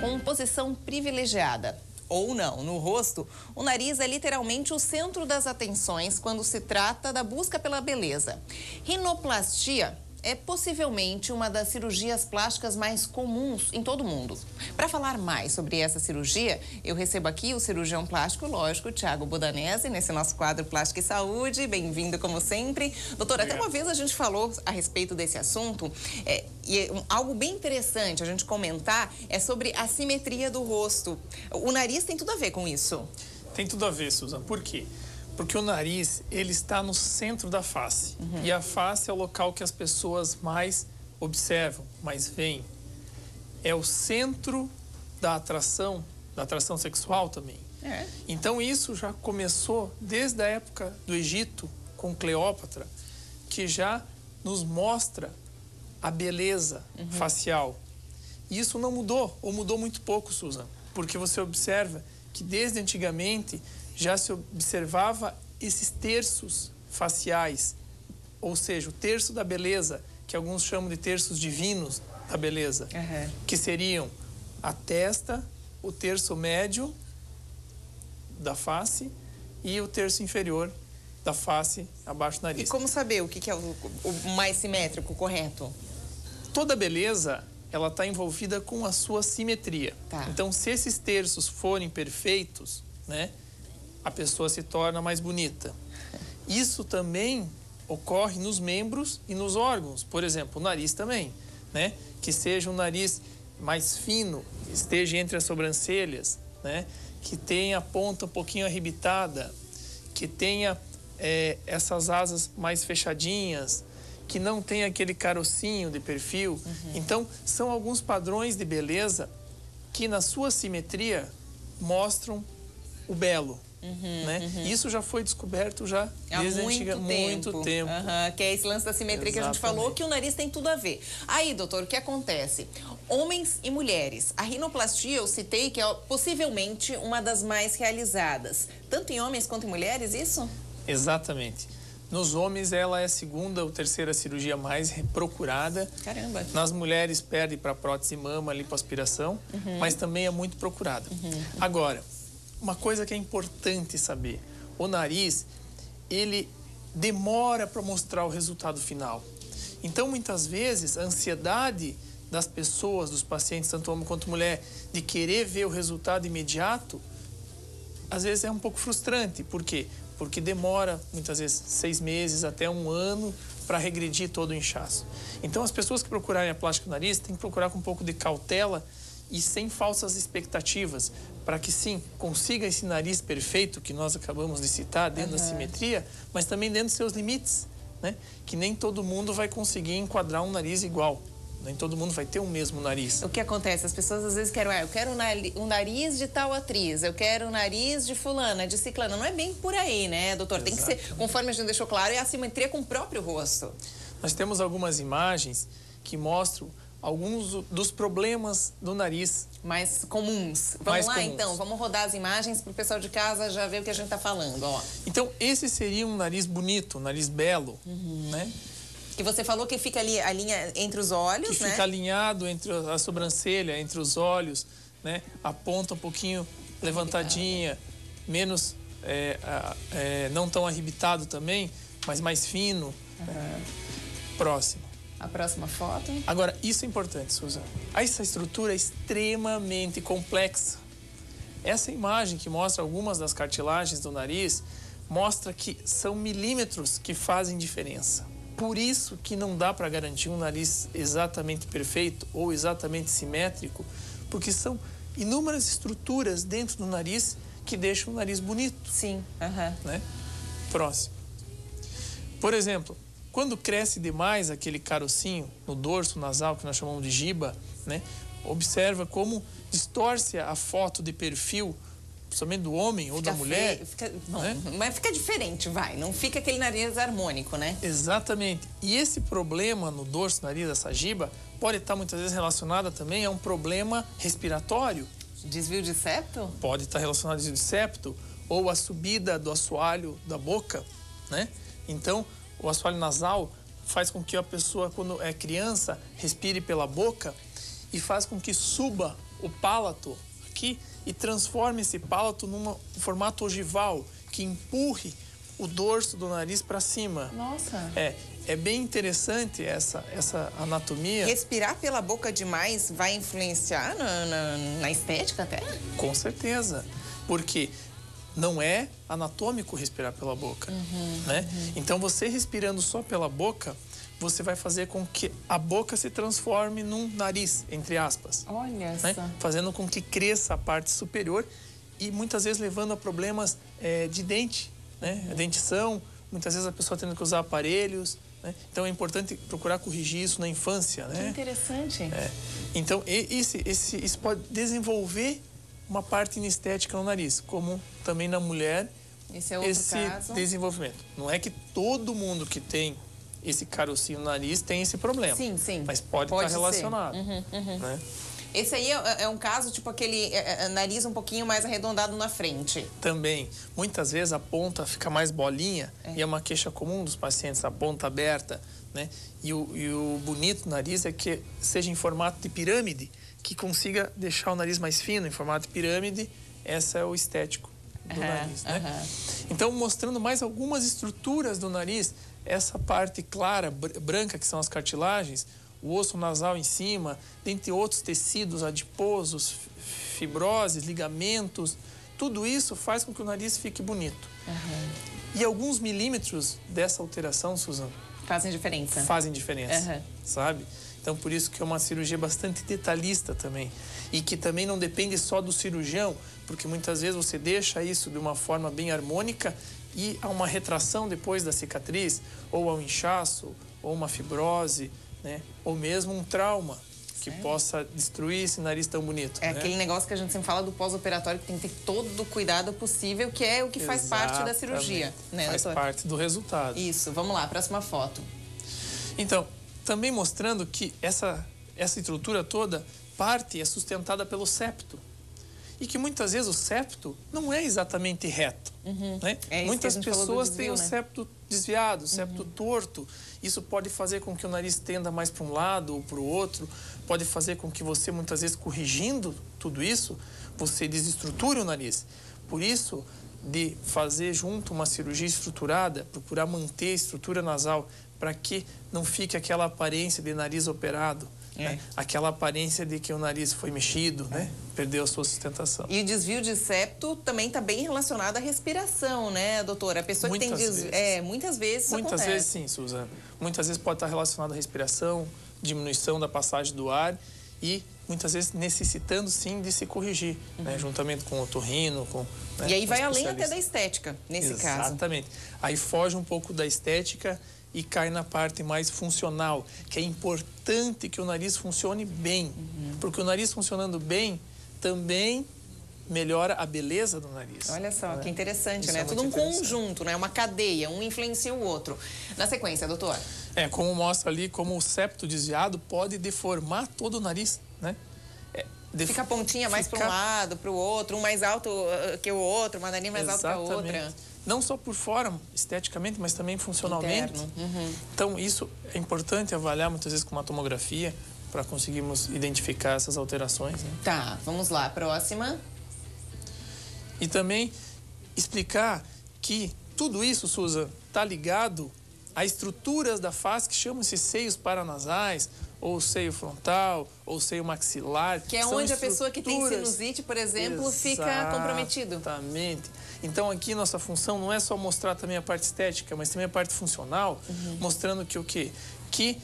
com posição privilegiada. Ou não, no rosto, o nariz é literalmente o centro das atenções quando se trata da busca pela beleza. Rinoplastia é possivelmente uma das cirurgias plásticas mais comuns em todo o mundo. Para falar mais sobre essa cirurgia, eu recebo aqui o cirurgião plástico, lógico, Thiago Bodanese, nesse nosso quadro Plástica e Saúde. Bem-vindo, como sempre. Doutor, até uma vez a gente falou a respeito desse assunto, algo bem interessante a gente comentar é sobre a simetria do rosto. O nariz tem tudo a ver com isso? Tem tudo a ver, Susan. Por quê? Porque o nariz, ele está no centro da face. E a face é o local que as pessoas mais observam, mais veem. É o centro da atração sexual também. Então isso já começou desde a época do Egito, com Cleópatra, que já nos mostra a beleza facial. E isso não mudou, ou mudou muito pouco, Susan. Porque você observa que desde antigamente já se observava esses terços faciais, ou seja, o terço da beleza, que alguns chamam de terços divinos da beleza, que seriam a testa, o terço médio da face e o terço inferior da face abaixo do nariz. E como saber o que é o mais simétrico, correto? Toda beleza, ela está envolvida com a sua simetria. Então, se esses terços forem perfeitos, né, a pessoa se torna mais bonita. Isso também ocorre nos membros e nos órgãos. Por exemplo, o nariz também, né? Que seja um nariz mais fino, esteja entre as sobrancelhas, né? Que tenha a ponta um pouquinho arrebitada, que tenha essas asas mais fechadinhas, que não tenha aquele carocinho de perfil. Então, são alguns padrões de beleza que, na sua simetria, mostram o belo. Isso já foi descoberto já desde muito tempo. Que é esse lance da simetria que a gente falou, que o nariz tem tudo a ver. Aí, doutor, o que acontece? Homens e mulheres. A rinoplastia, eu citei que é possivelmente uma das mais realizadas. Tanto em homens quanto em mulheres, isso? Exatamente. Nos homens, ela é a segunda ou terceira cirurgia mais procurada. Caramba! Nas mulheres, perde para prótese mama, lipoaspiração, mas também é muito procurada. Agora, uma coisa que é importante saber, o nariz, ele demora para mostrar o resultado final. Então, muitas vezes, a ansiedade das pessoas, dos pacientes, tanto homem quanto mulher, de querer ver o resultado imediato, às vezes é um pouco frustrante. Por quê? Porque demora, muitas vezes, 6 meses até 1 ano para regredir todo o inchaço. Então, as pessoas que procurarem a plástica do nariz têm que procurar com um pouco de cautela e sem falsas expectativas, para que sim, consiga esse nariz perfeito que nós acabamos de citar dentro da simetria, mas também dentro dos seus limites, né? Que nem todo mundo vai conseguir enquadrar um nariz igual. Nem todo mundo vai ter o mesmo nariz. O que acontece? As pessoas às vezes querem, eu quero um nariz de tal atriz, eu quero um nariz de fulana, de ciclana. Não é bem por aí, né, doutor? Tem que ser, conforme a gente deixou claro, é a simetria com o próprio rosto. Nós temos algumas imagens que mostram alguns dos problemas do nariz. Mais comuns. Vamos lá, então? Vamos rodar as imagens para o pessoal de casa já ver o que a gente está falando, ó. Então, esse seria um nariz bonito, um nariz belo, né? Que você falou que fica ali a linha entre os olhos, né? Que fica alinhado entre a sobrancelha, entre os olhos, né? A ponta um pouquinho levantadinha, menos, não tão arrebitado também, mas mais fino. Próximo. A próxima foto. Agora, isso é importante, Susan. Essa estrutura é extremamente complexa. Essa imagem que mostra algumas das cartilagens do nariz mostra que são milímetros que fazem diferença. Por isso que não dá para garantir um nariz exatamente perfeito ou exatamente simétrico, porque são inúmeras estruturas dentro do nariz que deixam o nariz bonito. Sim. Né? Próximo. Por exemplo, quando cresce demais aquele carocinho no dorso nasal, que nós chamamos de giba, né? Observa como distorce a foto de perfil, somente do homem ou da mulher. Mas fica diferente, não fica aquele nariz harmônico, né? Exatamente. E esse problema no dorso, nariz, essa giba, pode estar muitas vezes relacionada também a um problema respiratório. Desvio de septo? Pode estar relacionado a desvio de septo ou a subida do assoalho da boca, né? Então, o assoalho nasal faz com que a pessoa, quando é criança, respire pela boca e faz com que suba o palato aqui e transforme esse palato num formato ogival, que empurre o dorso do nariz para cima. Nossa! É bem interessante essa anatomia. Respirar pela boca demais vai influenciar na estética até? Com certeza, porque não é anatômico respirar pela boca, né? Então, você respirando só pela boca, você vai fazer com que a boca se transforme num nariz, entre aspas. Olha né? só. Fazendo com que cresça a parte superior e muitas vezes levando a problemas de dente, né? A dentição, muitas vezes a pessoa tendo que usar aparelhos, né? Então é importante procurar corrigir isso na infância, né? Que interessante. Então isso pode desenvolver uma parte inestética no nariz, como também na mulher. Esse é outro caso. Desenvolvimento. Não é que todo mundo que tem esse carocinho no nariz tem esse problema. Sim, sim. Mas pode estar relacionado. Né? Esse aí é um caso, tipo aquele nariz um pouquinho mais arredondado na frente. Também. Muitas vezes a ponta fica mais bolinha e é uma queixa comum dos pacientes, a ponta aberta, né? E o bonito do nariz é que seja em formato de pirâmide, que consiga deixar o nariz mais fino, em formato de pirâmide. Esse é o estético do nariz, né? Então, mostrando mais algumas estruturas do nariz, essa parte clara, branca, que são as cartilagens, o osso nasal em cima, dentre outros tecidos adiposos, fibroses, ligamentos, tudo isso faz com que o nariz fique bonito. E alguns milímetros dessa alteração, Suzana, fazem diferença. Fazem diferença, sabe? Então, por isso que é uma cirurgia bastante detalhista também. E que também não depende só do cirurgião, porque muitas vezes você deixa isso de uma forma bem harmônica e há uma retração depois da cicatriz, ou há um inchaço, ou uma fibrose, né? Ou mesmo um trauma que possa destruir esse nariz tão bonito. É, né? Aquele negócio que a gente sempre fala do pós-operatório, que tem que ter todo o cuidado possível, que é o que faz parte da cirurgia. Né, faz parte do resultado. Isso, vamos lá, próxima foto. Então, também mostrando que essa estrutura toda parte é sustentada pelo septo. E que muitas vezes o septo não é exatamente reto. Né? Muitas pessoas têm o septo desviado, o septo torto. Isso pode fazer com que o nariz tenda mais para um lado ou para o outro. Pode fazer com que você, muitas vezes, corrigindo tudo isso, você desestruture o nariz. Por isso, de fazer junto uma cirurgia estruturada, procurar manter a estrutura nasal para que não fique aquela aparência de nariz operado. Né? Aquela aparência de que o nariz foi mexido, né? Perdeu a sua sustentação. E o desvio de septo também está bem relacionado à respiração, né, doutora? A pessoa que tem desvio... muitas vezes isso Muitas acontece. vezes sim, Suzana. Muitas vezes pode estar relacionado à respiração, diminuição da passagem do ar e muitas vezes necessitando sim de se corrigir, né? Juntamente com o otorrino, e aí vai além até da estética, nesse caso. Exatamente. Aí foge um pouco da estética e cai na parte mais funcional, que é importante que o nariz funcione bem. Porque o nariz funcionando bem também melhora a beleza do nariz. Olha só, que interessante, Isso né? é Tudo um interessante. conjunto, né? Uma cadeia, um influencia o outro. Na sequência, doutor. Como mostra ali, como o septo desviado pode deformar todo o nariz, né? Fica a pontinha mais para um lado, para o outro, um mais alto que o outro, uma nariz mais alta que a outra. Não só por fora, esteticamente, mas também funcionalmente. Então, isso é importante avaliar muitas vezes com uma tomografia para conseguirmos identificar essas alterações. Né? Tá, vamos lá. Próxima. E também explicar que tudo isso, Susan, está ligado a estruturas da face que chamam-se seios paranasais, ou seio frontal, ou seio maxilar. Que é onde a pessoa que tem sinusite, por exemplo, fica comprometido. Exatamente. Então, aqui nossa função não é só mostrar também a parte estética, mas também a parte funcional, mostrando que o quê? Que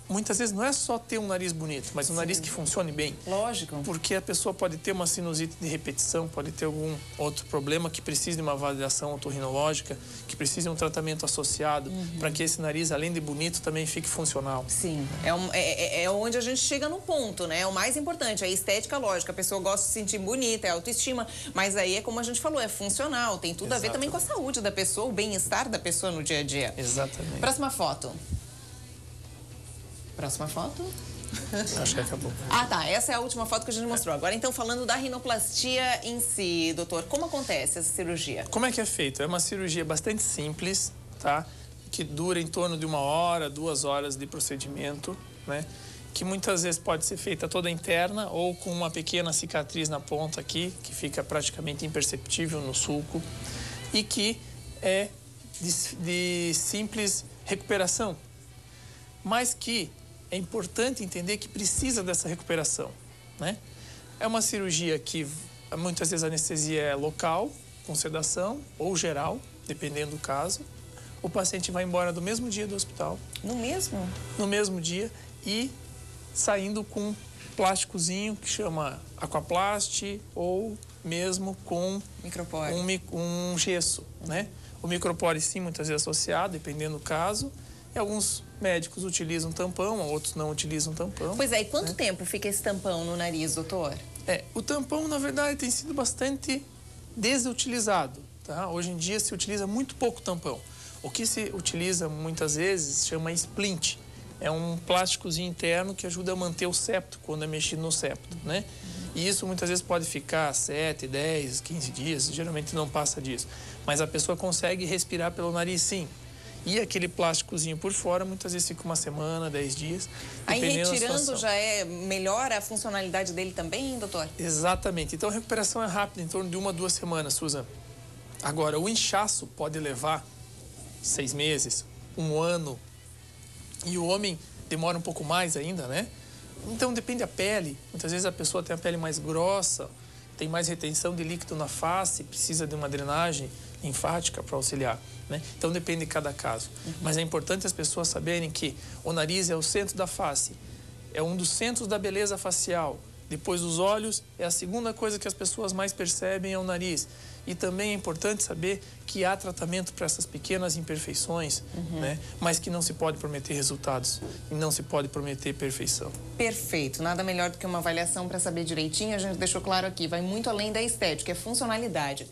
muitas vezes não é só ter um nariz bonito, mas um nariz que funcione bem. Lógico. Porque a pessoa pode ter uma sinusite de repetição, pode ter algum outro problema que precise de uma avaliação otorrinológica, que precise de um tratamento associado, para que esse nariz, além de bonito, também fique funcional. Sim, é onde a gente chega no ponto, né? É o mais importante, a estética, lógica. A pessoa gosta de se sentir bonita, é autoestima, mas aí é como a gente falou, é funcional, tem tudo a ver também com a saúde da pessoa, o bem-estar da pessoa no dia a dia. Exatamente. Próxima foto. Próxima foto. Acho que acabou. Ah, tá. Essa é a última foto que a gente mostrou. Agora, então, falando da rinoplastia em si, doutor, como acontece essa cirurgia? Como é que é feito? É uma cirurgia bastante simples, tá? que dura em torno de 1 hora, 2 horas de procedimento, né? Que muitas vezes pode ser feita toda interna ou com uma pequena cicatriz na ponta aqui, que fica praticamente imperceptível no sulco e que é de simples recuperação, mas que é importante entender que precisa dessa recuperação, né? É uma cirurgia que muitas vezes a anestesia é local, com sedação ou geral, dependendo do caso. O paciente vai embora do mesmo dia do hospital. No mesmo? No mesmo dia e saindo com um plásticozinho que chama aquaplast ou mesmo com micropore. Um gesso, né? O micropore sim, muitas vezes associado, dependendo do caso. E alguns médicos utilizam tampão, outros não utilizam tampão. Pois é, e quanto tempo fica esse tampão no nariz, doutor? O tampão, na verdade, tem sido bastante desutilizado, tá? Hoje em dia se utiliza muito pouco tampão. O que se utiliza muitas vezes chama splint. É um plásticozinho interno que ajuda a manter o septo quando é mexido no septo, né? E isso muitas vezes pode ficar 7, 10, 15 dias, geralmente não passa disso. Mas a pessoa consegue respirar pelo nariz sim. E aquele plásticozinho por fora, muitas vezes fica 1 semana, 10 dias. Aí retirando já melhora a funcionalidade dele também, doutor? Exatamente. Então a recuperação é rápida, em torno de 1 a 2 semanas, Susan. Agora, o inchaço pode levar 6 meses, 1 ano. E o homem demora um pouco mais ainda, né? Então depende da pele. Muitas vezes a pessoa tem a pele mais grossa, tem mais retenção de líquido na face, precisa de uma drenagem linfática para auxiliar, né? Então depende de cada caso. Mas é importante as pessoas saberem que o nariz é o centro da face, é um dos centros da beleza facial. Depois os olhos é a segunda coisa que as pessoas mais percebem é o nariz. E também é importante saber que há tratamento para essas pequenas imperfeições, né? Mas que não se pode prometer resultados e não se pode prometer perfeição. Perfeito. Nada melhor do que uma avaliação para saber direitinho. A gente deixou claro aqui, vai muito além da estética, é funcionalidade.